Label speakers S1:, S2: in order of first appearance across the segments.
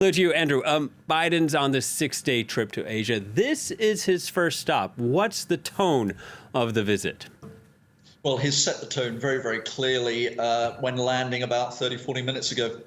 S1: Hello to you, Andrew. Biden's on this 6-day trip to Asia. This is his first stop. What's the tone of the visit?
S2: Well, he's set the tone very, very clearly when landing about 30, 40 minutes ago.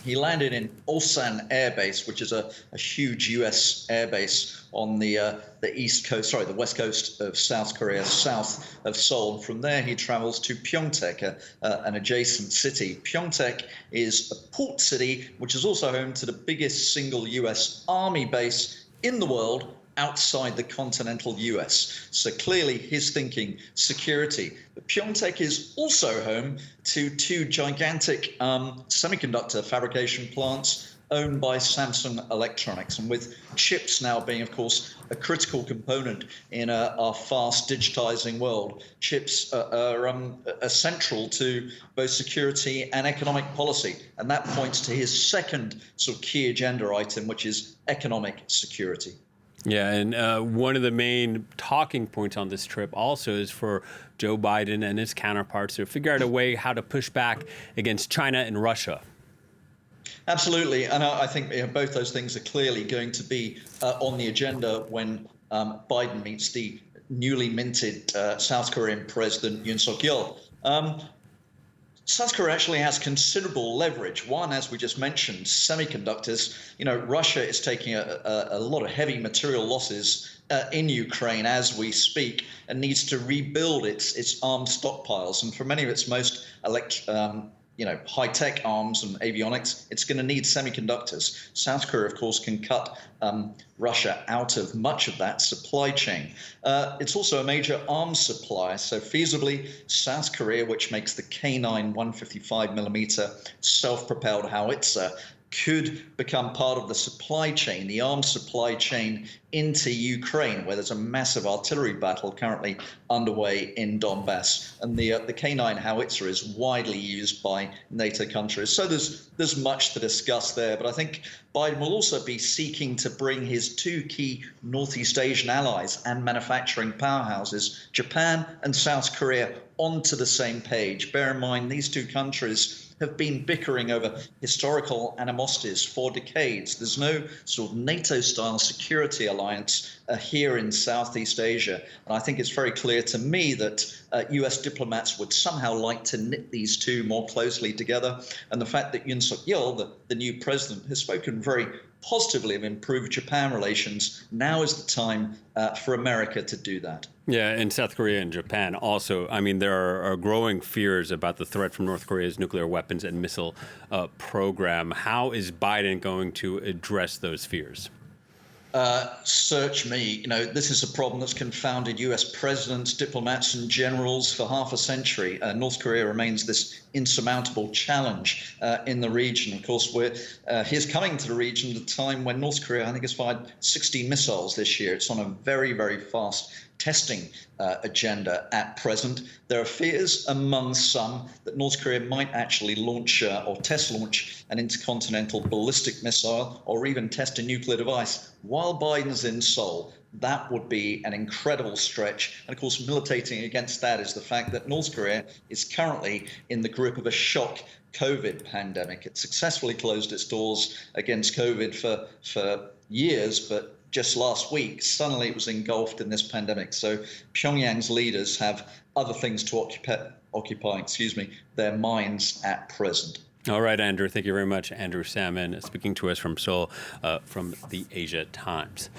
S2: He landed in Ulsan Air Base, which is a huge U.S. air base on the west coast of South Korea, south of Seoul. And from there, he travels to Pyeongtaek, an adjacent city. Pyeongtaek is a port city, which is also home to the biggest single U.S. Army base in the world, outside the continental US. So clearly his thinking, security. But Pyeongtaek is also home to two gigantic semiconductor fabrication plants owned by Samsung Electronics. And with chips now being, of course, a critical component in our fast digitizing world, chips are central to both security and economic policy. And that points to his second sort of key agenda item, which is economic security.
S1: Yeah, and one of the main talking points on this trip also is for Joe Biden and his counterparts to figure out a way how to push back against China and Russia.
S2: Absolutely. And I think both those things are clearly going to be on the agenda when Biden meets the newly minted South Korean President Yoon Suk-yeol. South Korea actually has considerable leverage. One, as we just mentioned, semiconductors. Russia is taking a lot of heavy material losses in Ukraine as we speak and needs to rebuild its arms stockpiles. And for many of its most high-tech arms and avionics, it's going to need semiconductors. South Korea, of course, can cut Russia out of much of that supply chain. It's also a major arms supplier. So feasibly, South Korea, which makes the K9 155mm self-propelled howitzer, could become part of the supply chain, the arms supply chain into Ukraine, where there's a massive artillery battle currently underway in Donbass. And the K9 howitzer is widely used by NATO countries. So there's much to discuss there. But I think Biden will also be seeking to bring his two key Northeast Asian allies and manufacturing powerhouses, Japan and South Korea, onto the same page. Bear in mind, these two countries have been bickering over historical animosities for decades. There's no sort of NATO-style security alliance here in Southeast Asia. And I think it's very clear to me that US diplomats would somehow like to knit these two more closely together. And the fact that Yoon Suk-yeol, the new president, has spoken very positively of improved Japan relations, now is the time for America to do that.
S1: Yeah, and South Korea and Japan also. I mean, there are growing fears about the threat from North Korea's nuclear weapons and missile program. How is Biden going to address those fears?
S2: Search me. This is a problem that's confounded US presidents, diplomats, and generals for half a century. North Korea remains this insurmountable challenge in the region. Of course, he's coming to the region at a time when North Korea, I think, has fired 60 missiles this year. It's on a very, very fast testing agenda at present. There are fears among some that North Korea might actually launch or test launch an intercontinental ballistic missile or even test a nuclear device while Biden's in Seoul. That would be an incredible stretch. And of course, militating against that is the fact that North Korea is currently in the grip of a shock COVID pandemic. It successfully closed its doors against COVID for years, but just last week, suddenly it was engulfed in this pandemic. So Pyongyang's leaders have other things to occupy their minds at present.
S1: All right, Andrew. Thank you very much. Andrew Salmon speaking to us from Seoul from the Asia Times.